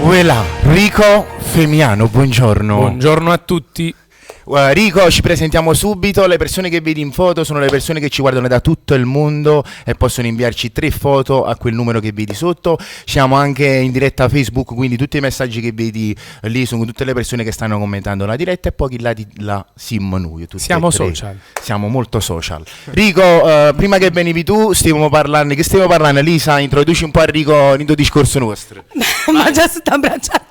Uela, Rico Femiano, buongiorno. Buongiorno a tutti. Rico, ci presentiamo subito. Le persone che vedi in foto sono le persone che ci guardano da tutto il mondo e possono inviarci 3 foto a quel numero che vedi sotto. Siamo anche in diretta a Facebook, quindi tutti i messaggi che vedi lì sono tutte le persone che stanno commentando la diretta e poi là di là siamo noi. Siamo social. Siamo molto social. Rico, prima che venivi tu stiamo parlando, Lisa, introduci un po' a Rico il discorso nostro. Ma già sto abbracciando.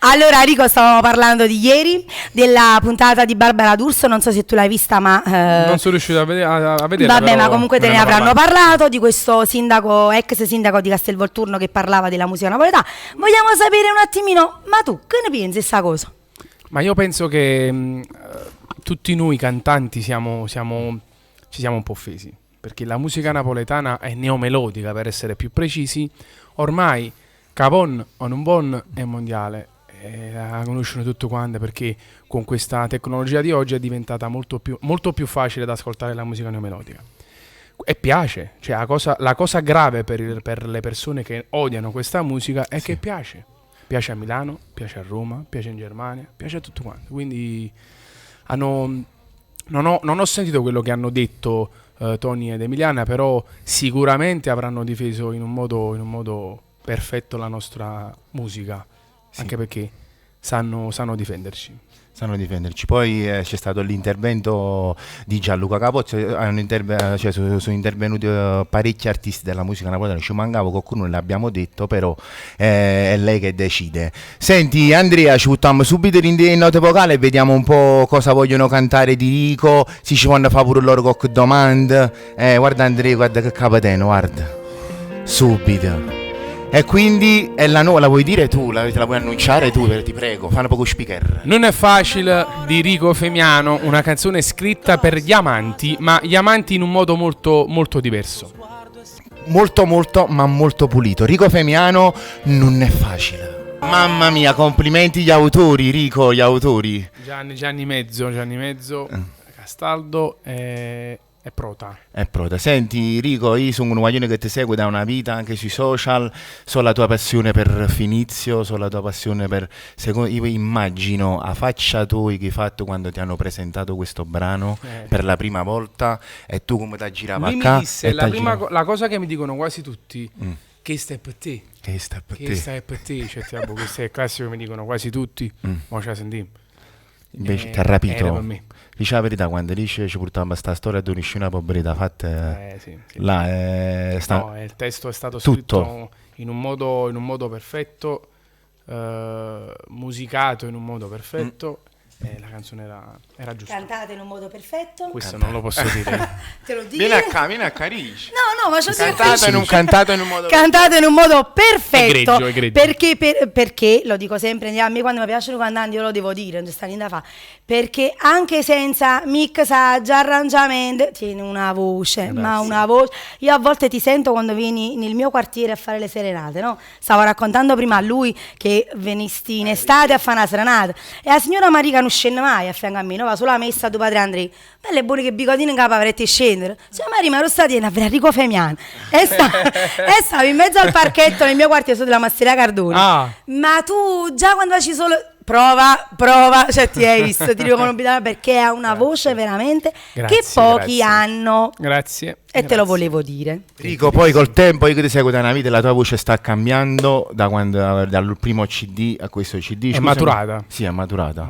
Allora Rico, stavamo parlando di ieri, della puntata di Barbara D'Urso, non so se tu l'hai vista, ma non sono riuscito a vederla. Vabbè, ma comunque te ne avranno parlato, di questo sindaco, ex sindaco di Castelvolturno che parlava della musica napoletana. Vogliamo sapere un attimino, ma tu che ne pensi di questa cosa? Ma io penso che tutti noi cantanti ci siamo un po' offesi, perché la musica napoletana è neomelodica, per essere più precisi. Ormai Capon o non bon è mondiale. La conoscono tutte quante, perché con questa tecnologia di oggi è diventata molto più facile da ascoltare la musica neomelodica e piace. Cioè la cosa grave per le persone che odiano questa musica è che piace a Milano, piace a Roma, piace in Germania, piace a tutti quanti. Quindi non ho sentito quello che hanno detto Tony ed Emiliana, però sicuramente avranno difeso in un modo perfetto la nostra musica. Sì. Anche perché sanno difenderci. Poi c'è stato l'intervento di Gianluca Capozzi, sono intervenuti parecchi artisti della musica napoletana, ci mancava qualcuno, ne l'abbiamo detto, però è lei che decide. Senti Andrea, ci buttiamo subito in note vocali e vediamo un po' cosa vogliono cantare di Rico, se ci vanno a fare pure loro qualche domanda. Guarda Andrea, guarda che capateno, guarda, subito. E quindi è la vuoi dire tu? Te la vuoi annunciare tu? Ti prego, fai un poco speaker. Non è facile di Rico Femiano, una canzone scritta per gli amanti, ma gli amanti in un modo molto, molto diverso. Molto, ma molto pulito. Rico Femiano non è facile. Mamma mia, complimenti agli autori, Rico, gli autori. Gianni Mezzo, Castaldo è Prota. Senti Rico, io sono un guaglione che ti segue da una vita anche sui social, so la tua passione per Finizio, so la tua passione per... io immagino a faccia tua che hai fatto quando ti hanno presentato questo brano per la prima volta e tu come ti girava a casa. La cosa che mi dicono quasi tutti, che stai per te. Che stai per te, cioè, questo è il classico che mi dicono quasi tutti, ma ce la sentiamo. Invece ti ha rapito. Dice la verità, quando dice ci portava questa storia di una povertà fatta sì. là il testo è stato scritto in un modo perfetto, musicato in un modo perfetto. La canzone era giusta. Cantate in un modo perfetto. Questo non lo posso dire. Te lo dico. Vieni a Carici. No, ma cantato in un modo cantate in un modo perfetto. Egregio. Perché lo dico sempre, a me quando mi piacciono i cantanti io lo devo dire, non sta niente da fare. Perché anche senza mixaggio, arrangiamento, tieni una voce, ma una voce. Io a volte ti sento quando vieni nel mio quartiere a fare le serenate, no? Stavo raccontando prima a lui che venisti in estate a fare una serenata e la signora Marica non scende mai a fianco a me, no? Va solo la messa tu padre Andrea. Belle buone che bigotine in capo avrete scendere. Cioè Maria, ma lo sta dicendo a Rico Femiano. E stavo in mezzo al parchetto nel mio quartiere sotto la Masseria Cardone. Ma tu già quando facci solo... Prova, cioè ti hai visto, ti dico con nobiltà perché ha una voce veramente che pochi hanno. Grazie. E te lo volevo dire. Rico, poi col tempo, io che ti seguo da una vita, la tua voce sta cambiando dal primo CD a questo CD. È maturata. Sì, è maturata.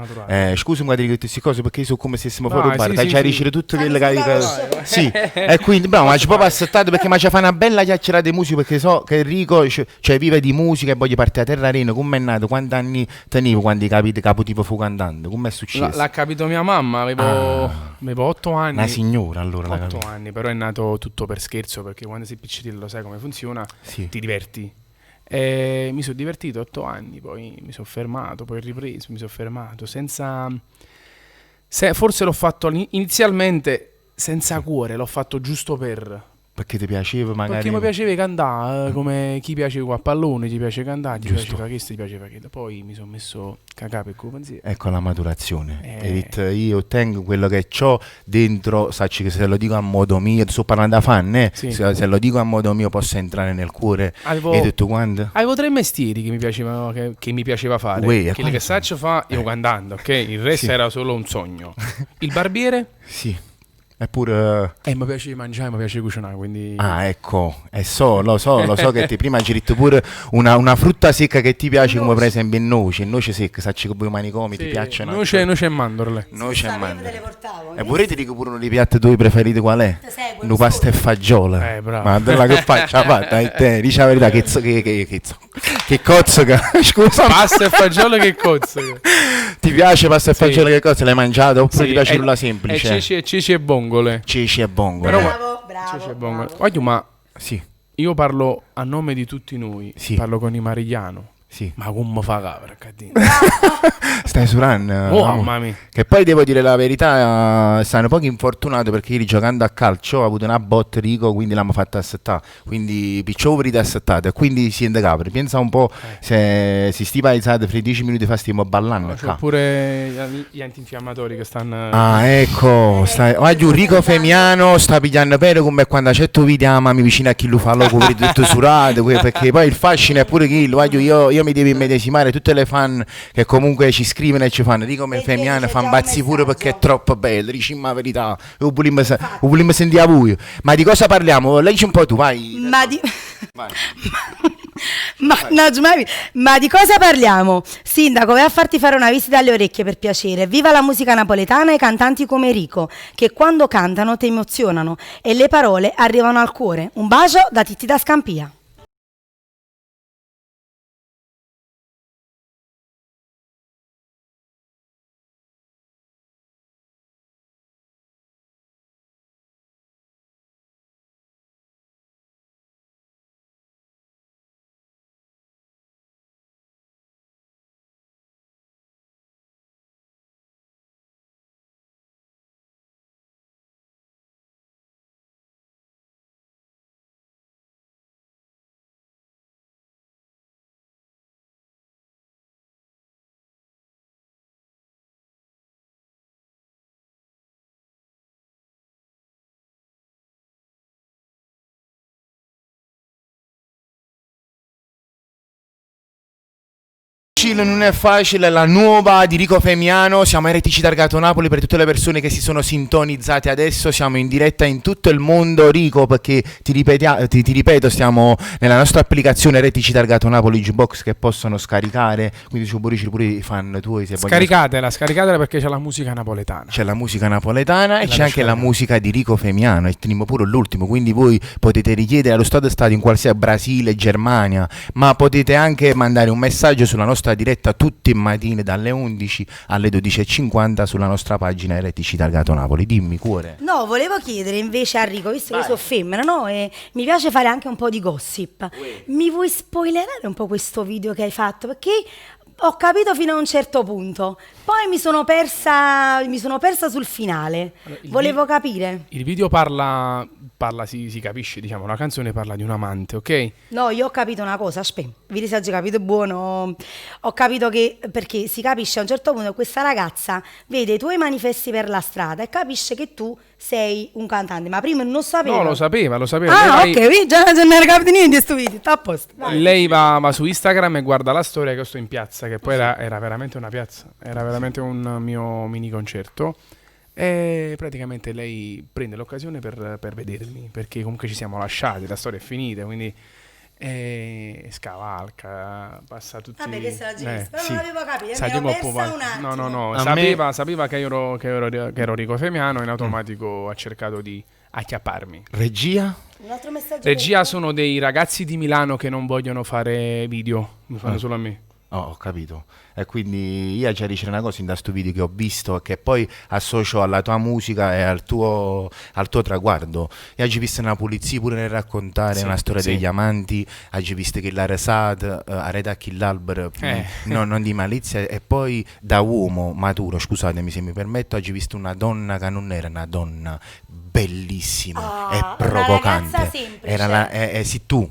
Scusami di dire queste cose perché io sono come se siamo fuori un bar. Dai, sì. Riuscire tutto quello che... Sì, e quindi, bravo, ma ci può passare perché ma ci fa una bella chiacchierata di musica perché so che Rico vive di musica e voglio partire a Terra Arena. Come è nato? Quanti anni tenevo quando capite capo tipo fu cantando? Come è successo? L'ha capito mia mamma, avevo 8 anni. Una signora allora. 8 anni, però è nato tutto per scherzo perché quando sei piccino lo sai come funziona, ti diverti. E mi sono divertito 8 anni, poi mi sono fermato, poi ho ripreso, mi sono fermato senza... forse l'ho fatto inizialmente senza cuore, l'ho fatto giusto per Perché ti piaceva magari? Perché mi piaceva cantare, come chi piace a pallone, ti piace cantare, ti Giusto. piaceva questo, ti piaceva quello. Poi mi sono messo cagà per come pensiero. Ecco la maturazione. Hai detto, io ottengo quello che ho dentro, sacci che se lo dico a modo mio, sto parlando da fan, Sì. se lo dico a modo mio posso entrare nel cuore e tutto quanto. Avevo 3 mestieri che mi piaceva fare. Uè, Quelli che saccio fa io cantando, ok? Il resto Sì. era solo un sogno. Il barbiere? Sì. Eppure... mi piace mangiare, mi piace cucinare, quindi... Ah, ecco, lo so che ti prima ci hai detto pure una frutta secca che ti piace, come per esempio il noce secca, sacci come i manicomi, ti piacciono? Noce e mandorle. Noce e Te le mandorle. portavo. E pure ti dico pure uno dei piatti tuoi preferiti qual è? Ti seguo, Una pasta e fagioli. Bravo. Ma bella che faccia fatta, e te, dici la verità, che cozzoca, scusa. Pasta e fagioli che cozzo. Ti piace pasta e Sì. fagioli che cozzo? L'hai mangiato oppure Sì, ti piace e- quella semplice? Ceci e bongole. Ceci e bongo. Però- Bravo, Ceci e bravo. bongole. Voglio, ma Sì, io parlo a nome di tutti noi. Sì. Parlo con i marigliano. sì. Ma come fa capra, Caddino? Stai surando? Oh, mamma mia. Che poi devo dire la verità, stanno poco infortunato perché ieri giocando a calcio ho avuto una botta Rico, quindi l'hanno fatta assettare, quindi picciovi da assettata, quindi si ende capri. Pensa un po' se si stiva alzate fra i 10 minuti fa stiamo ballando C'ho qua. pure gli antinfiammatori che stanno... Ah, ecco, oggi un Rico Femiano sta pigliando pelo come quando c'è tu video mamma vicino a chi lo fa, lo copri tutto surato, perché poi il fascino è pure chi, io mi devo immedesimare tutte le fan che comunque ci scrivono e ci fanno Rico Femiano, c'è fanno già un bazzi pure perché è messaggio. troppo bello, dici ma la verità, lo vogliamo sentire a voi. Ma di cosa parliamo? Leggi un po' tu, vai. Ma di... Vai. Mannaggia, ma di cosa parliamo? Sindaco, vai a farti fare una visita alle orecchie per piacere. Viva la musica napoletana e cantanti come Rico, che quando cantano ti emozionano e le parole arrivano al cuore. Un bacio da Titti da Scampia. Non è facile, la nuova di Rico Femiano, siamo a RTC Targato Napoli per tutte le persone che si sono sintonizzate adesso, siamo in diretta in tutto il mondo Rico perché ti ripeto stiamo nella nostra applicazione RTC Targato Napoli Jukebox che possono scaricare, quindi ci pure i fan tuoi se Scaricatela perché c'è la musica napoletana. c'è la musica napoletana e La c'è anche la lasciamo. musica di Rico Femiano e teniamo pure l'ultimo, quindi voi potete richiedere allo stato in qualsiasi Brasile, Germania, ma potete anche mandare un messaggio sulla nostra diretta tutti i mattini dalle 11 alle 12:50 sulla nostra pagina RTC Targato Napoli. Dimmi cuore. No, volevo chiedere invece a Rico, visto che io sono femmina, no? E mi piace fare anche un po' di gossip. Mi vuoi spoilerare un po' questo video che hai fatto? Perché ho capito fino a un certo punto, poi mi sono persa sul finale. Allora, Volevo capire. Il video parla si capisce, diciamo, la canzone parla di un amante, ok? No, io ho capito una cosa, aspetta, vedi se oggi capito buono. Ho capito che, perché si capisce a un certo punto che questa ragazza vede i tuoi manifesti per la strada e capisce che tu sei un cantante, ma prima non sapeva. No, lo sapeva. Ah, ok, vedi, già non era capito niente, sto video, sta a posto. Vai. Lei va su Instagram e guarda la storia che io sto in piazza, che poi era veramente una piazza, era veramente un mio mini concerto. E praticamente lei prende l'occasione per vedermi, perché comunque ci siamo lasciati, la storia è finita, quindi scavalca, passa tutti... Vabbè, che se la gesta, però sì. non l'avevo capito, Sa mi che ero mo' persa poi- un attimo. No, A me- sapeva che ero Rico Femiano, in automatico ha cercato di acchiapparmi. Regia? Un altro messaggio. Regia sono dei ragazzi di Milano che non vogliono fare video, mi fanno solo a me. Oh, ho capito. E quindi io già dicevo una cosa in questo video che ho visto e che poi associo alla tua musica e al tuo traguardo. E oggi visto una pulizia pure nel raccontare Sì, una storia sì. degli amanti, oggi visto che la resata, areta chi l'albero, non di malizia, e poi da uomo maturo, scusatemi se mi permetto, oggi visto una donna che non era una donna bellissima, è Una provocante. ragazza semplice.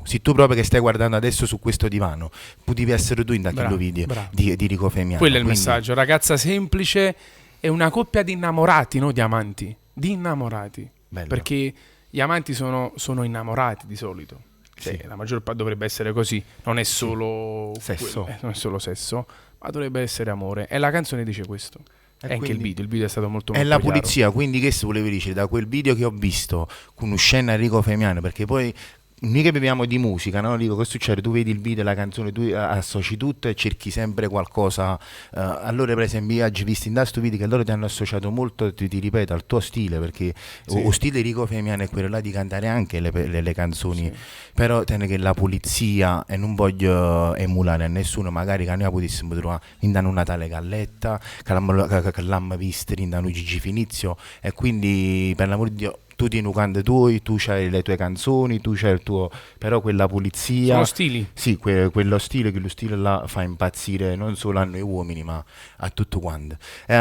Sì, tu proprio che stai guardando adesso su questo divano, potevi essere tu in da quello Bravo, video bravo. di Rico Femiano. Quello è il quindi- messaggio, ragazza semplice e una coppia di innamorati, no di amanti, di innamorati. Bello. Perché gli amanti sono innamorati di solito. Cioè, Sì. la maggior parte dovrebbe essere così, non è solo Sesso. non è solo sesso, ma dovrebbe essere amore. E la canzone dice questo. E E anche quindi- il video è stato molto È molto la chiaro. pulizia, quindi che se volevi dire da quel video che ho visto con Uscenna Rico Femiano, perché poi noi che beviamo di musica, no? Dico, cosa succede? Tu vedi il video, la canzone, tu associ tutto e cerchi sempre qualcosa. Allora, per esempio, io oggi visto in questo video che loro ti hanno associato molto, ti ripeto, al tuo stile, perché Sì. lo stile Rico Femiano è quello là di cantare anche le canzoni, Sì. però tiene che la pulizia, e non voglio emulare a nessuno, magari che noi potessimo trovare in danno una tale Galletta, che l'hanno vista in danno Gigi Finizio, e quindi per l'amor di Dio tu tieni canti tuoi, tu c'hai le tue canzoni, tu c'hai il tuo, però quella pulizia, Sono stili. sì, quello stile là fa impazzire non solo a noi uomini ma a tutto quanto.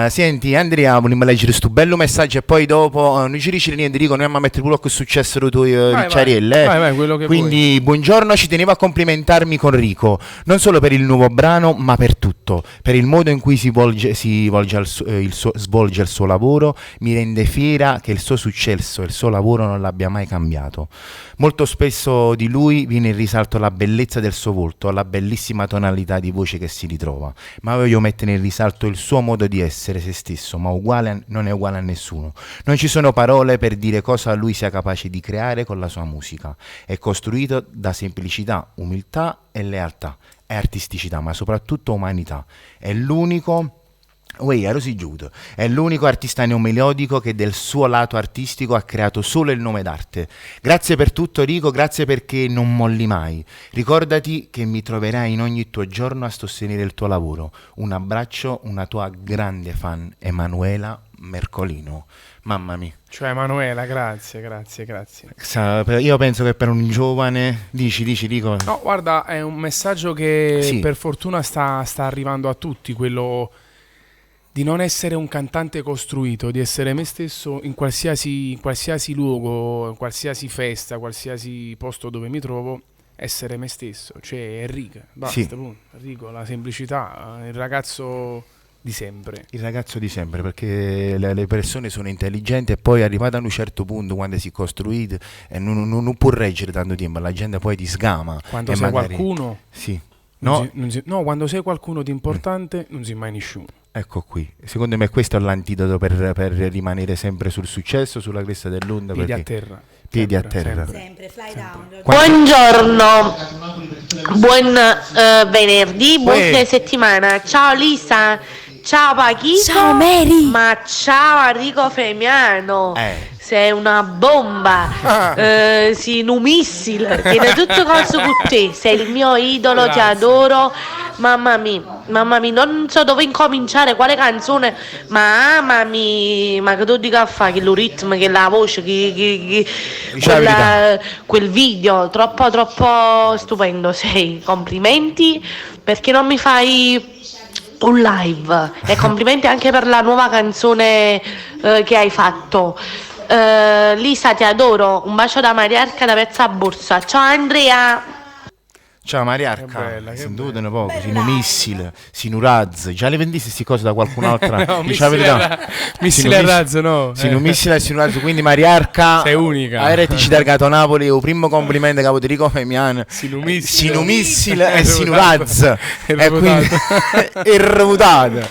Senti Andrea, vogliamo leggere questo bello messaggio e poi dopo non ci dici niente, dico, noi andiamo a mettere quello che è successo ai tuoi ricciarielle. Vai, quello che Quindi buongiorno, ci tenevo a complimentarmi con Rico, non solo per il nuovo brano ma per tutto, per il modo in cui svolge il suo lavoro, mi rende fiera che il suo successo e il suo lavoro non l'abbia mai cambiato. Molto spesso di lui viene in risalto la bellezza del suo volto, la bellissima tonalità di voce che si ritrova, ma voglio mettere in risalto il suo modo di essere se stesso, ma non è uguale a nessuno. Non ci sono parole per dire cosa lui sia capace di creare con la sua musica. È costruito da semplicità, umiltà e lealtà, e artisticità, ma soprattutto umanità. È l'unico è l'unico artista neomelodico che del suo lato artistico ha creato solo il nome d'arte. Grazie per tutto Rico, grazie perché non molli mai. Ricordati che mi troverai in ogni tuo giorno a sostenere il tuo lavoro. Un abbraccio, una tua grande fan, Emanuela Mercolino. Mamma mia. Cioè Emanuela, grazie. Io penso che per un giovane... Dici Rico. No, guarda, è un messaggio che Sì. per fortuna sta arrivando a tutti, quello di non essere un cantante costruito, di essere me stesso in qualsiasi luogo, in qualsiasi festa, qualsiasi posto dove mi trovo, essere me stesso, cioè Enrico, basta, Sì. punto. Enrico, la semplicità, il ragazzo di sempre. Il ragazzo di sempre, perché le persone sono intelligenti e poi arrivate a un certo punto quando si è costruito non può reggere tanto tempo, la gente poi ti sgama. Quando e sei magari... qualcuno, Sì. No, no, quando sei qualcuno di importante non sei mai nessuno. ecco qui. Secondo me questo è l'antidoto per rimanere sempre sul successo, sulla cresta dell'onda. Piedi a perché- terra. Piedi a Sempre, terra. sempre. Sempre, fly down. Buongiorno, buon venerdì, buon Uè. fine settimana. Ciao Lisa, ciao Paquito, Ciao, Mary. ma ciao Enrico Femiano. Eh. Sei una bomba, sei un missile, tiene tutto cose con te, sei il mio idolo, ti Grazie. adoro, mamma mia, non so dove incominciare, quale canzone, ma che tu dica a fare, che lo ritmo, che la voce, Dici la verità. quel video, troppo stupendo sei, complimenti, perché non mi fai un live, e complimenti anche per la nuova canzone che hai fatto. Lisa, ti adoro, un bacio da Mariarca da Pezza Borsa. Ciao Andrea. Ciao Mariarca, Che bella, che sentite un poco, Sinu Missile, Sinu Raz, già le vendiste queste cose da qualcun'altra? No, Dici la verità. missile a razzo, no. Sinu Missile e Sinu Raz, quindi Mariarca, Sei unica. a RTC Targato Napoli, il primo complimento che avevo Rico Femiano, Sinu Missile. Sinu Missile e È Sinu reputato. Raz, È e quindi è reputato.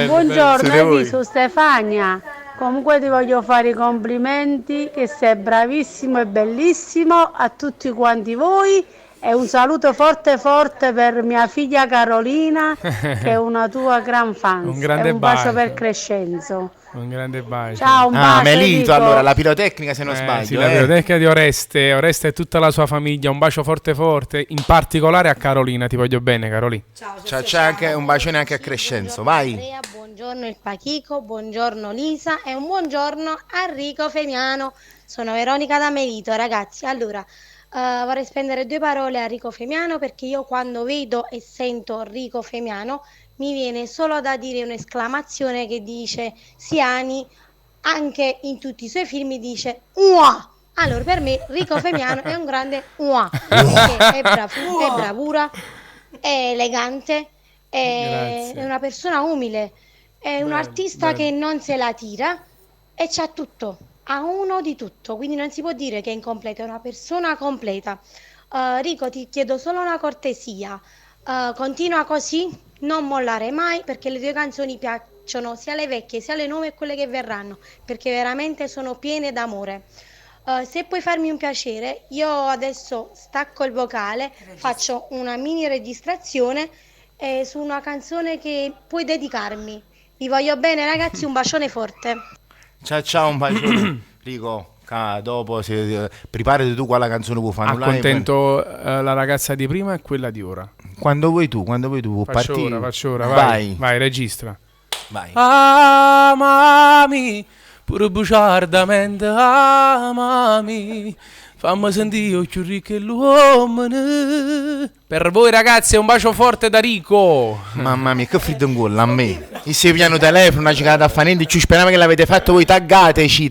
Buongiorno, Siete voi. io sono Stefania. Comunque ti voglio fare i complimenti, che sei bravissimo e bellissimo a tutti quanti voi, e un saluto forte per mia figlia Carolina, che è una tua gran fan. Un grande e un bacio bacio. per Crescenzo. Un grande bacio. Ciao, un Ah, bacio. Melito, Enrico. allora, la pirotecnica se non sbaglio. Sì, la biblioteca di Oreste e tutta la sua famiglia, un bacio forte, in particolare a Carolina, ti voglio bene Carolina. Ciao, c'è anche un bacione anche a Crescenzo, vai. Andrea, buongiorno il Pachico, buongiorno Lisa e un buongiorno a Enrico Femiano. Sono Veronica da Melito, ragazzi. Allora, vorrei spendere due parole a Enrico Femiano, perché io quando vedo e sento Enrico Femiano mi viene solo da dire un'esclamazione che dice Siani anche in tutti i suoi film dice Ua! Allora per me Rico Femiano è un grande Ua, perché è bravura, è elegante, è una persona umile, è un artista che non se la tira e c'ha tutto, ha uno di tutto, quindi non si può dire che è incompleto, è una persona completa. Rico, ti chiedo solo una cortesia, continua così, non mollare mai, perché le tue canzoni piacciono sia le vecchie sia le nuove e quelle che verranno, perché veramente sono piene d'amore. Se puoi farmi un piacere, io adesso stacco il vocale, faccio una mini registrazione su una canzone che puoi dedicarmi. Vi voglio bene ragazzi, un bacione forte. Ciao, un bacione. Rico, dopo preparati tu quella canzone puoi fare. Accontento la ragazza di prima e quella di ora. Quando vuoi tu, Faccio ora, vai, registra. Vai. Amami, pure bugiardamente amami, fammi sentire più ricco che l'uomo. Per voi ragazzi è un bacio forte da Rico. Mamma mia, che freddo in gola a me. Il suo piano telefono, una giocata a fa niente, ci speriamo che l'avete fatto voi, taggateci.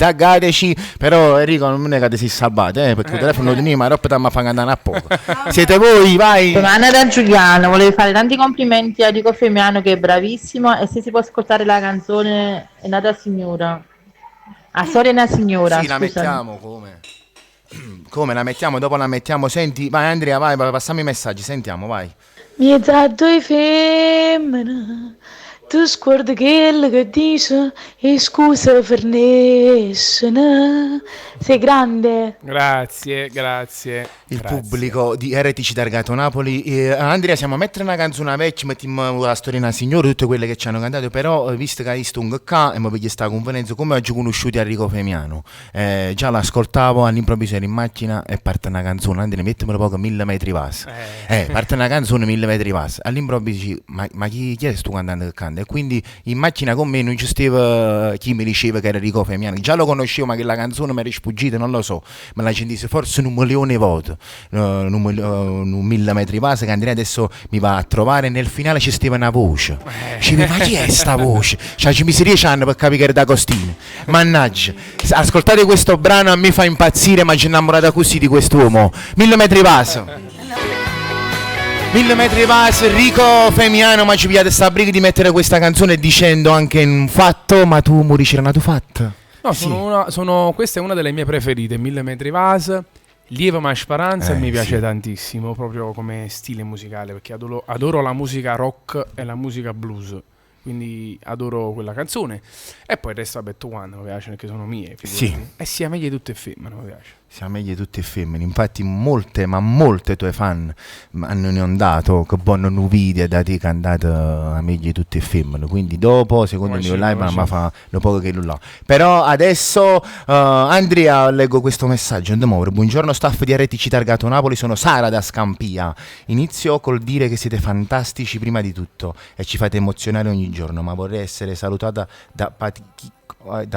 Però Enrico non è che si salvate, perché il telefono di ma roba mi fa andare a poco. Siete voi, vai. Sono Anna da Giuliano, volevo fare tanti complimenti a Rico Femiano che è bravissimo e se si può ascoltare la canzone È nata signora. A storia è una signora. Sì, la mettiamo come? Come la mettiamo? Dopo la mettiamo, senti, vai Andrea, vai, passiamo i messaggi, sentiamo, vai. Miezza due femmine, tu scordi che dice e scusa per nessuno, sei grande. Grazie. Il pubblico di Eretici Targato Napoli. Andrea, siamo a mettere una canzone vecchia, mettiamo la Storina Signore, tutte quelle che ci hanno cantato, però visto che hai visto un K e mi vedi sta conferenza, come oggi conosciuti a Rico Femiano, già l'ascoltavo, all'improvviso ero in macchina e parte una canzone, Andrea mettimelo poco, 1000 metri vas. Parte una canzone 1000 metri vas, all'improvviso ma chi è sto cantante che canta? E quindi in macchina con me non ci stava chi mi diceva che era Rico Femiano, già lo conoscevo ma che la canzone mi era sfuggita, non lo so, me la sentisse forse 1 milione di volte. 1000 metri base che Andrea adesso mi va a trovare, nel finale ci stava una voce, ma chi è sta voce? Ci mi si 10 anni per capire che era da Costine, mannaggia. Ascoltate questo brano, a me fa impazzire, ma ci innamorata così di quest'uomo. 1000 metri base, 1000 metri base, Rico Femiano, ma ci pigliate sta briga di mettere questa canzone dicendo anche un fatto, ma tu muri c'era nato fatto. No, Sì. questa è una delle mie preferite, 1000 metri vas. Lieve ma speranza mi piace sì. tantissimo, proprio come stile musicale, perché adoro la musica rock e la musica blues, quindi adoro quella canzone. E poi il resto, vabbè, tu quando mi piace perché sono mie, figurati. Sì. E sia meglio di tutte femmine, mi piace. Siamo meglio tutte femmine, infatti molte tue fan hanno inondato che buono video da te cantate a meglio tutte femmine, quindi dopo secondo me live ma fa lo poco che là. Però adesso Andrea, leggo questo messaggio, andiamo. Buongiorno staff di Eretici Targato Napoli, sono Sara da Scampia. Inizio col dire che siete fantastici prima di tutto e ci fate emozionare ogni giorno, ma vorrei essere salutata da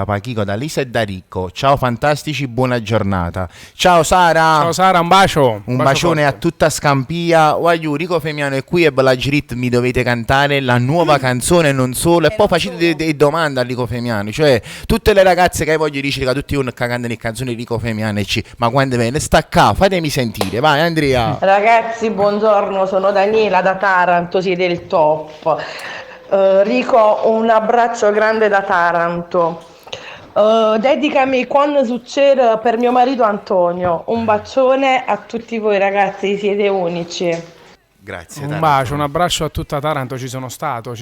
Pachico, da Lisa e da Ricco. Ciao fantastici, buona giornata. Ciao Sara, un bacio. Un bacione a tutta Scampia. Voglio Rico Femiano è qui e Bella Girit mi dovete cantare la nuova canzone, non solo. E poi facete delle domande a Rico Femiano, cioè tutte le ragazze che voglio dire che tutti uno cantano le canzoni di Rico Femiano e ma quando viene stacca, fatemi sentire, vai Andrea. Ragazzi, buongiorno, sono Daniela da Taranto, siete il top. Rico, un abbraccio grande da Taranto. Dedicami quando succede per mio marito Antonio. Un bacione a tutti voi ragazzi, siete unici. Grazie. Un bacio, un abbraccio a tutta Taranto. Ci sono stato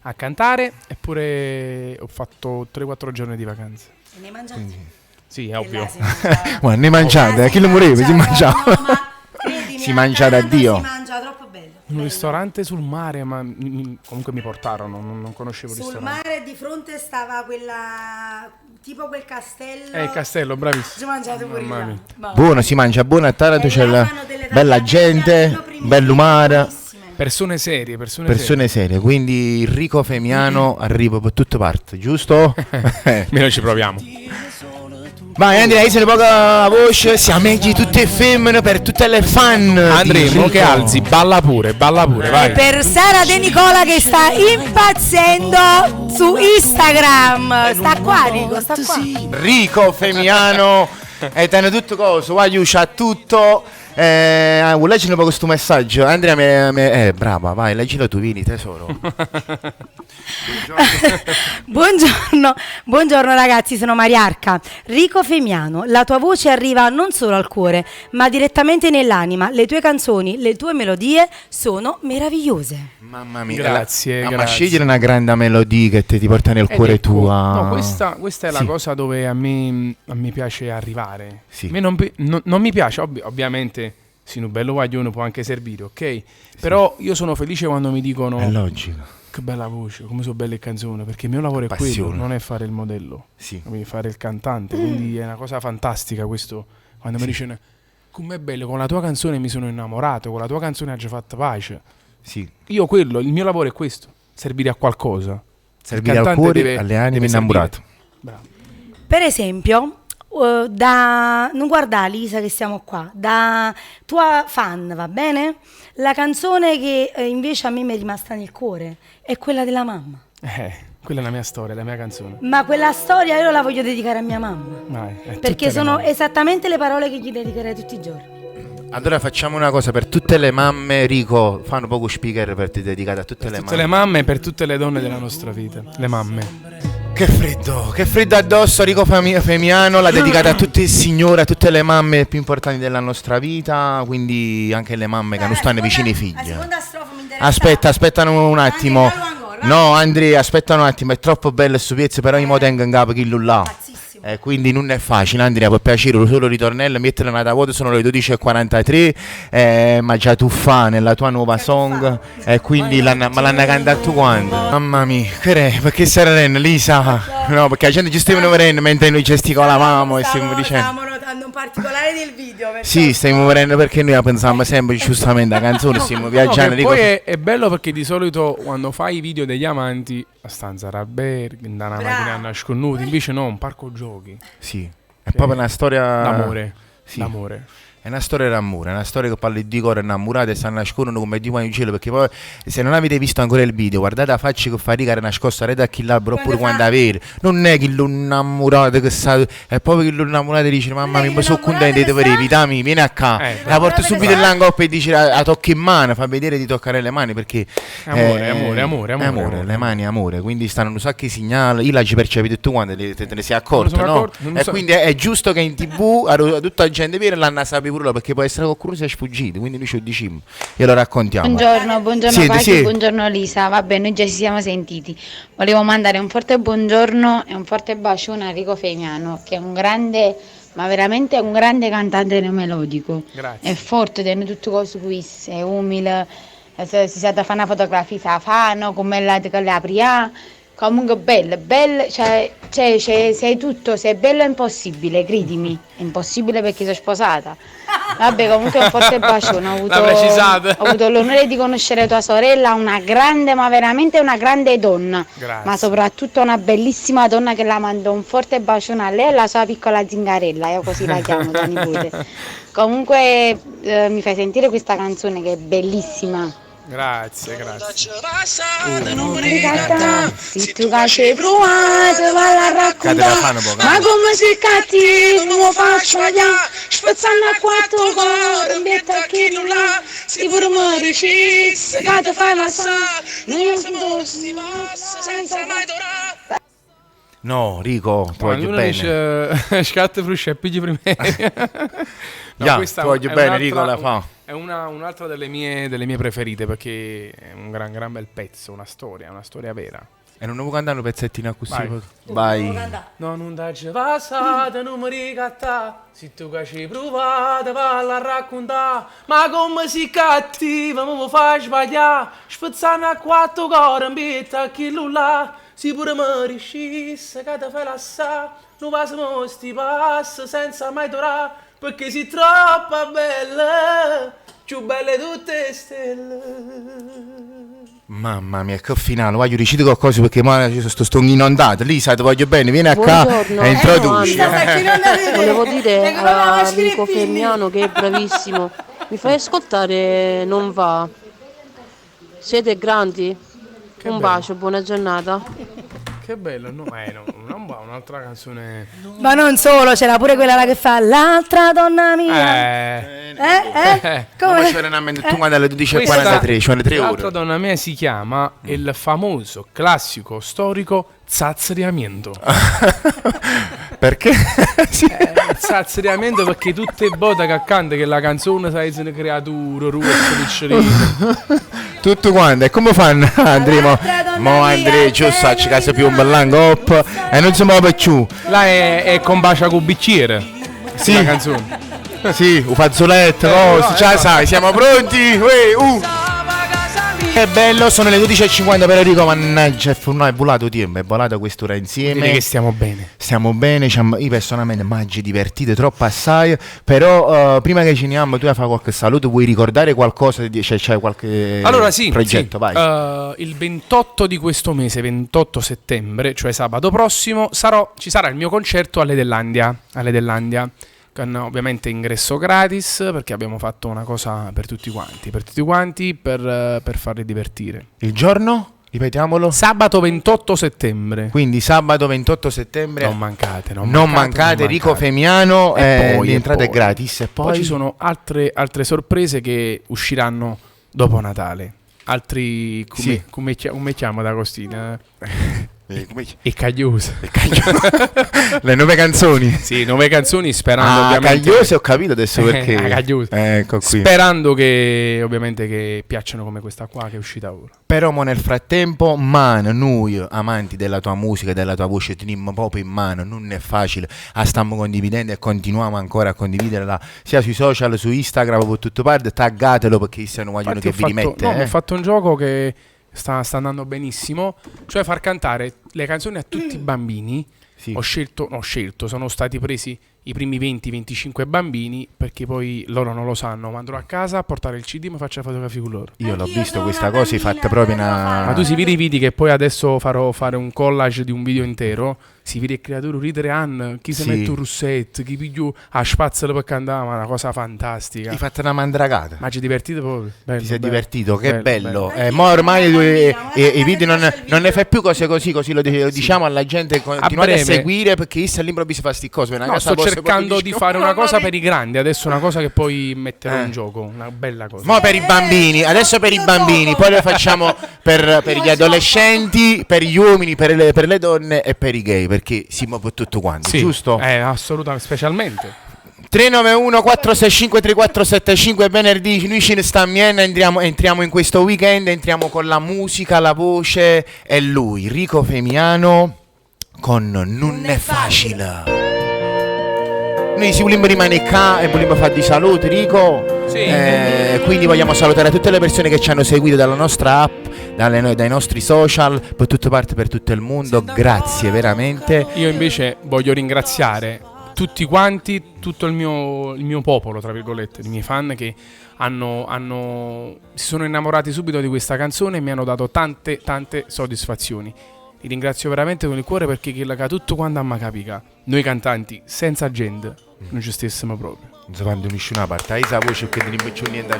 a cantare, eppure ho fatto 3-4 giorni di vacanze. E ne mangiate? Sì, è ovvio. Ma ne mangiate, chi lo moreva? Si mangiava. No, ma credimi, Si mangia da Dio. Si mangia troppo bello. Un ristorante sul mare, ma comunque mi portarono, non conoscevo il Sul ristorante. mare di fronte stava quella, tipo quel castello. Il castello, bravissimo. Ci mangiate pure Mamma là. mia. Ma- Buono, si mangia buono a Taranto, c'è la fanno delle bella tagliatelle gente, almeno primissime, bello mare, buonissime. Persone serie. persone serie, quindi il Rico Femiano arriva per tutte parti, giusto? Almeno ci proviamo. Vai Andrea, io sono poca voce, siamo meglio tutte femmine per tutte le fan. Andremo che alzi, balla pure, vai. Per Sara De Nicola che sta impazzendo su Instagram. Sta qua Rico, sta qua. Rico Femiano, e te ne tutto coso, aiuta a tutto. Vuoi leggere un po' questo messaggio? Andrea, brava, vai, leggilo tu, vieni tesoro. Buongiorno ragazzi, sono Mariarca. Rico Femiano, la tua voce arriva non solo al cuore, ma direttamente nell'anima. Le tue canzoni, le tue melodie sono meravigliose. Mamma mia, grazie. Ma scegliere una grande melodia che ti porta nel cuore tua. No, questa è la cosa dove a me piace arrivare. Sì. A me non mi piace, ovviamente, Sinu bello guaglione può anche servire, ok? Però io sono felice quando mi dicono... È logico. Che bella voce, come sono belle canzoni, perché il mio lavoro è quello, non è fare il modello, devi fare il cantante, quindi è una cosa fantastica questo, quando mi dicono com'è bello, con la tua canzone mi sono innamorato, con la tua canzone hai già fatto pace. Sì. Il mio lavoro è questo, servire a qualcosa. Servire al cuore, alle anime innamorate. Bravo. Per esempio, non guarda Lisa che siamo qua, da tua fan, va bene? La canzone che invece a me mi è rimasta nel cuore è quella della mamma. Quella è la mia storia, la mia canzone. Ma quella storia io la voglio dedicare a mia mamma. Perché sono esattamente le parole che gli dedicherei tutti i giorni. Allora facciamo una cosa per tutte le mamme, Rico, fa un poco speaker per te dedicata a tutte le mamme. Tutte le mamme e per tutte le donne della nostra vita, le mamme. Che freddo addosso, Rico Femiano, l'ha dedicata a tutte le signore, a tutte le mamme più importanti della nostra vita, quindi anche le mamme che non stanno vicine ai figli. Aspetta un attimo. No, Andrea, aspetta un attimo, è troppo bello questo pezzo, però io mo tengo in capo chi là. Quindi non è facile, Andrea, per piacere, solo ritornello, mettere una vuota, sono le 12:43, ma già tu fa nella tua nuova song, e quindi l'hanno cantato quando? Mamma mia, perché saranno Lisa? No, perché la gente ci stiamo muovendo mentre noi gesticolavamo e stiamo dicendo... Stiamo notando un particolare del video. Sì, stiamo muovendo perché noi pensiamo sempre giustamente a canzone, stiamo viaggiando. No, poi è bello perché di solito quando fai i video degli amanti, a stanza alberghi, in una macchina nasconduta, invece no, un parco giochi. Sì, è proprio una storia d'amore. Sì. D'amore. È una storia d'amore, è una storia che parla di cuore innamorate e stanno nascondono come Dio in cielo, perché poi se non avete visto ancora il video, guardate la faccia che fa Rica era nascosta a chi labbra oppure quando avere. Non è che l'innamorato che sa, è proprio che l'innamorato dice mamma mia, mi sono contento di te vedere, vitami, vieni a qua. La porta subito in l'angoppa e dice la tocchi in mano, fa vedere di toccare le mani perché amore, le mani amore, quindi stanno un sacco di segnali, io l'hai percepito tutto quando te ne sei accorto, no? E quindi è giusto che in TV tutta la gente vera l'hanno saputo perché può essere qualcuno si è sfuggito, quindi noi ce lo diciamo e lo raccontiamo. Buongiorno Paghi, buongiorno Lisa, vabbè noi già ci siamo sentiti, volevo mandare un forte buongiorno e un forte bacione a Rico Femiano che è un grande, ma veramente un grande cantante melodico. Grazie. È forte, tiene tutto cose qui, è umile, se si sa da fare una fotografia la fanno, come la che le apri. Comunque belle, cioè sei tutto, sei bello e impossibile, credimi, è impossibile perché sono sposata. Vabbè, comunque un forte bacione, ho avuto l'onore di conoscere tua sorella, una grande, ma veramente una grande donna. Grazie. Ma soprattutto una bellissima donna che la mando un forte bacione a lei e alla sua piccola zingarella, io così la chiamo, tua nipote. Comunque mi fai sentire questa canzone che è bellissima. Grazie. Se tu cacci provato, vai a raccontare. Ma come sei cattivo, non lo faccio vedere. Spezzando a quattro cuore, metto a chi non l'ha. Si pure mi ricisse, che ti fai la sa. Non sono senza mai dorare. No, Rico, ti voglio bene. Dice scatte frusce e pigli prima. No, ti voglio bene, Rico, la fa. È un'altra delle mie preferite perché è un gran bel pezzo, una storia vera. E non devo cantare un pezzettino così? Vai. No, non dacci passata, non mi ricatta. Se tu che ci provate, valla a raccontare. Ma come si cattiva, mi fai sbagliare. Spezzando a quattro cuore, metto a chi là. Si pure mi riuscisse, che ti fai lassare. Non passiamo sti passi senza mai dorare. Perché sei troppo bella, più belle tutte stelle. Mamma mia, che finale, voglio riuscire qualcosa perché sto inondato. Lisa, ti voglio bene, vieni a qua e introduci. Volevo dire a Rico Fermiano che è bravissimo. Mi fai ascoltare Non va? Siete grandi? Un bacio, buona giornata. Che bello, non va, un'altra canzone. Ma non solo, c'era pure quella là che fa l'altra donna mia. Come? Tu quando alle 12:43, cioè alle 3 ore. L'altra donna mia si chiama il famoso classico storico Zazzeriamento. Perché? Zazzeriamento perché tutte botte che canta che la canzone sai se ne creatura, tutto quanto, e come fanno? Andremo Andrea giusto a casa più un bell'angop e non si muove più. Là è con bacia con bicchiere. Sì, la canzone. Sì, un fazzoletto, cose, già sai, siamo pronti. Che bello, sono le 12:50 per Enrico, mannaggia, è volato tempo, è volato quest'ora insieme. Direi che stiamo bene. Stiamo bene, io personalmente mi ho divertito troppo assai, però prima che ci andiamo tu hai fatto qualche saluto, vuoi ricordare qualcosa, c'è qualche progetto? Sì. Vai. Il 28 di questo mese, 28 settembre, cioè sabato prossimo, ci sarà il mio concerto alle Dellandia. Con ovviamente ingresso gratis perché abbiamo fatto una cosa per tutti quanti per farli divertire. Il giorno? Ripetiamolo. Sabato 28 settembre. Quindi sabato 28 settembre. Non mancate. Rico Fermiano, l'entrata è gratis. E poi ci sono altre sorprese che usciranno dopo Natale. Altri come chiama D'Agostino? E Cagliose. Le nuove canzoni. Sì, nuove canzoni sperando ovviamente. Cagliose ho capito adesso perché. Ecco qui. Sperando che ovviamente che piacciono come questa qua che è uscita ora. Però nel frattempo, noi amanti della tua musica, della tua voce, teniamo proprio in mano, non è facile. Stiamo condividendo e continuiamo ancora a condividerla sia sui social, su Instagram, per tutte parte. Taggatelo perché se non vogliono che vi rimette. Ho fatto un gioco che sta andando benissimo, cioè far cantare le canzoni a tutti i bambini. Sì. Sono stati presi i primi 20-25 bambini perché poi loro non lo sanno, ma andrò a casa a portare il CD e mi faccio la fotografia con loro. Io l'ho visto questa cosa, è fatta proprio Ma tu si vedi che poi adesso farò fare un collage di un video intero, si vede il creatore ridere chi si mette un russetto, chi pigliu a spazzola per cantare, ma una cosa fantastica. Hai fatto una mandragata. Ma ci divertito proprio. Ti sei divertito, che bello. Ma ormai i video non ne fai più cose così lo diciamo alla gente, continuate a seguire perché all'improvviso fa sti cose. Sto cercando di fare una cosa per i grandi, adesso una cosa che poi metterò in gioco, una bella cosa. Ma per i bambini, adesso per i bambini, poi lo facciamo per gli adolescenti, per gli uomini, per le donne e per i gay, perché siamo per tutto quanto, giusto? Assolutamente, specialmente. 391 465 3475 venerdì noi ce ne stiamo, entriamo in questo weekend, entriamo con la musica, la voce e lui, Rico Fermiano con Non è facile. Noi si vogliamo rimanere qua e vogliamo fare di saluti, Rico. Quindi vogliamo salutare tutte le persone che ci hanno seguito dalla nostra app, dai nostri social, per tutte parti, per tutto il mondo. Grazie veramente. Io invece voglio ringraziare tutti quanti, tutto il mio popolo, tra virgolette, i miei fan che si sono innamorati subito di questa canzone e mi hanno dato tante soddisfazioni. Li ringrazio veramente con il cuore perché tutto quanto mi capica. Noi cantanti, senza gente, non ci stessimo proprio. Non si fa una parte, hai la voce che ti rimpiccioni e da